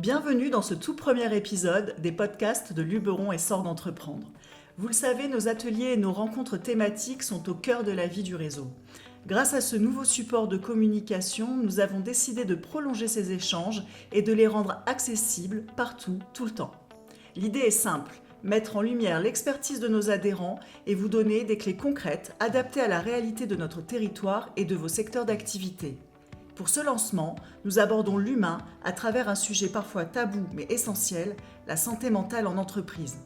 Bienvenue dans ce tout premier épisode des podcasts de Luberon et Sort d'entreprendre. Vous le savez, nos ateliers et nos rencontres thématiques sont au cœur de la vie du réseau. Grâce à ce nouveau support de communication, nous avons décidé de prolonger ces échanges et de les rendre accessibles partout, tout le temps. L'idée est simple, mettre en lumière l'expertise de nos adhérents et vous donner des clés concrètes adaptées à la réalité de notre territoire et de vos secteurs d'activité. Pour ce lancement, nous abordons l'humain à travers un sujet parfois tabou mais essentiel, la santé mentale en entreprise.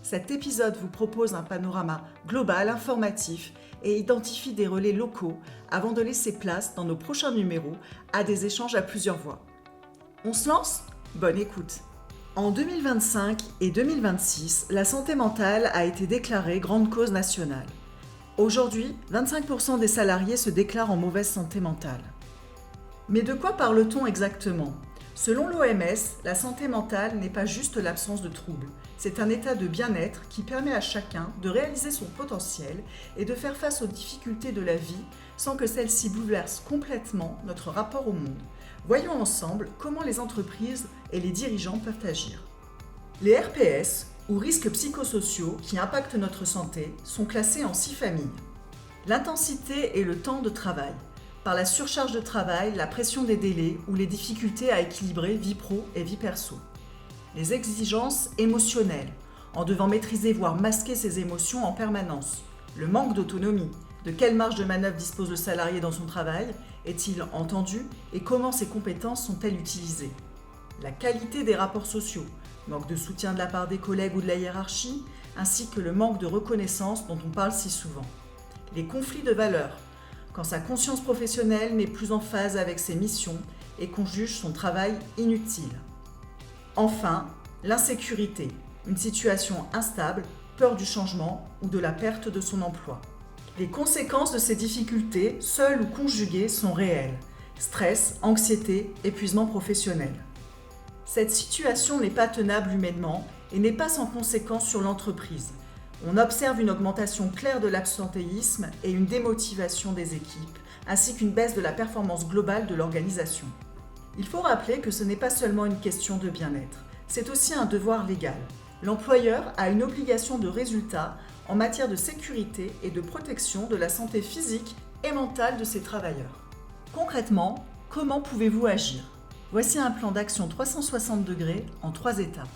Cet épisode vous propose un panorama global, informatif et identifie des relais locaux avant de laisser place dans nos prochains numéros à des échanges à plusieurs voix. On se lance ? Bonne écoute. En 2025 et 2026, la santé mentale a été déclarée grande cause nationale. Aujourd'hui, 25% des salariés se déclarent en mauvaise santé mentale. Mais de quoi parle-t-on exactement ? Selon l'OMS, la santé mentale n'est pas juste l'absence de troubles. C'est un état de bien-être qui permet à chacun de réaliser son potentiel et de faire face aux difficultés de la vie sans que celles-ci bouleversent complètement notre rapport au monde. Voyons ensemble comment les entreprises et les dirigeants peuvent agir. Les RPS, ou risques psychosociaux qui impactent notre santé, sont classés en 6 familles. L'intensité et le temps de travail. Par la surcharge de travail, la pression des délais ou les difficultés à équilibrer vie pro et vie perso. Les exigences émotionnelles, en devant maîtriser voire masquer ses émotions en permanence. Le manque d'autonomie, de quelle marge de manœuvre dispose le salarié dans son travail, est-il entendu et comment ses compétences sont-elles utilisées. La qualité des rapports sociaux, manque de soutien de la part des collègues ou de la hiérarchie, ainsi que le manque de reconnaissance dont on parle si souvent. Les conflits de valeurs, quand sa conscience professionnelle n'est plus en phase avec ses missions et qu'on juge son travail inutile. Enfin, l'insécurité, une situation instable, peur du changement ou de la perte de son emploi. Les conséquences de ces difficultés, seules ou conjuguées, sont réelles. Stress, anxiété, épuisement professionnel. Cette situation n'est pas tenable humainement et n'est pas sans conséquences sur l'entreprise. On observe une augmentation claire de l'absentéisme et une démotivation des équipes, ainsi qu'une baisse de la performance globale de l'organisation. Il faut rappeler que ce n'est pas seulement une question de bien-être, c'est aussi un devoir légal. L'employeur a une obligation de résultat en matière de sécurité et de protection de la santé physique et mentale de ses travailleurs. Concrètement, comment pouvez-vous agir ? Voici un plan d'action 360 degrés en 3 étapes.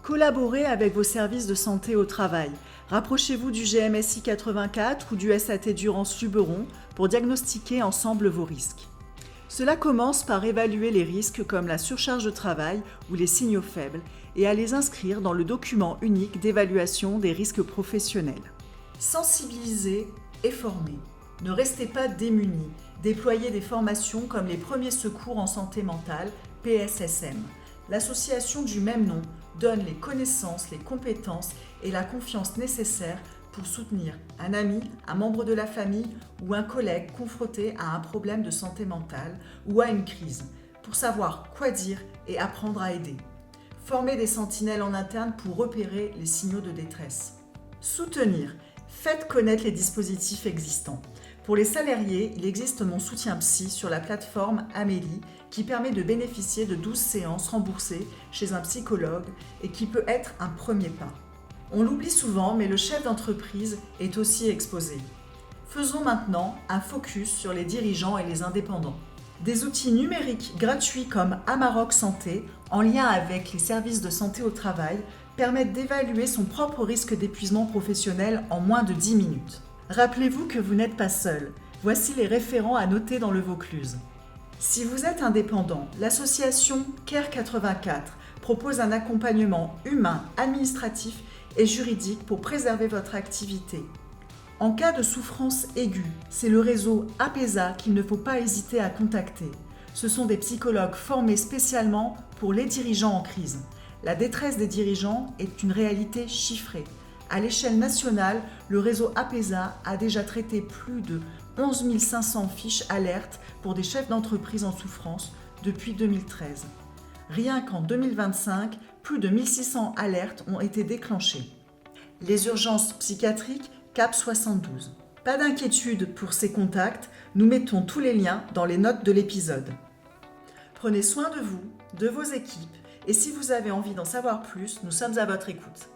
Collaborez avec vos services de santé au travail. Rapprochez-vous du GMSI 84 ou du SAT Durance Luberon pour diagnostiquer ensemble vos risques. Cela commence par évaluer les risques comme la surcharge de travail ou les signaux faibles et à les inscrire dans le document unique d'évaluation des risques professionnels. Sensibiliser et former. Ne restez pas démunis. Déployez des formations comme les premiers secours en santé mentale, PSSM. L'association du même nom donne les connaissances, les compétences et la confiance nécessaires pour soutenir un ami, un membre de la famille ou un collègue confronté à un problème de santé mentale ou à une crise, pour savoir quoi dire et apprendre à aider. Former des sentinelles en interne pour repérer les signaux de détresse. Soutenir. Faites connaître les dispositifs existants. Pour les salariés, il existe mon soutien psy sur la plateforme Amélie qui permet de bénéficier de 12 séances remboursées chez un psychologue et qui peut être un premier pas. On l'oublie souvent, mais le chef d'entreprise est aussi exposé. Faisons maintenant un focus sur les dirigeants et les indépendants. Des outils numériques gratuits comme Amarok Santé, en lien avec les services de santé au travail, permettent d'évaluer son propre risque d'épuisement professionnel en moins de 10 minutes. Rappelez-vous que vous n'êtes pas seul. Voici les référents à noter dans le Vaucluse. Si vous êtes indépendant, l'association CARE 84 propose un accompagnement humain, administratif et juridique pour préserver votre activité. En cas de souffrance aiguë, c'est le réseau APESA qu'il ne faut pas hésiter à contacter. Ce sont des psychologues formés spécialement pour les dirigeants en crise. La détresse des dirigeants est une réalité chiffrée. À l'échelle nationale, le réseau APESA a déjà traité plus de 11 500 fiches alertes pour des chefs d'entreprise en souffrance depuis 2013. Rien qu'en 2025, plus de 1600 alertes ont été déclenchées. Les urgences psychiatriques CAP 72. Pas d'inquiétude pour ces contacts, nous mettons tous les liens dans les notes de l'épisode. Prenez soin de vous, de vos équipes Et si vous avez envie d'en savoir plus, nous sommes à votre écoute.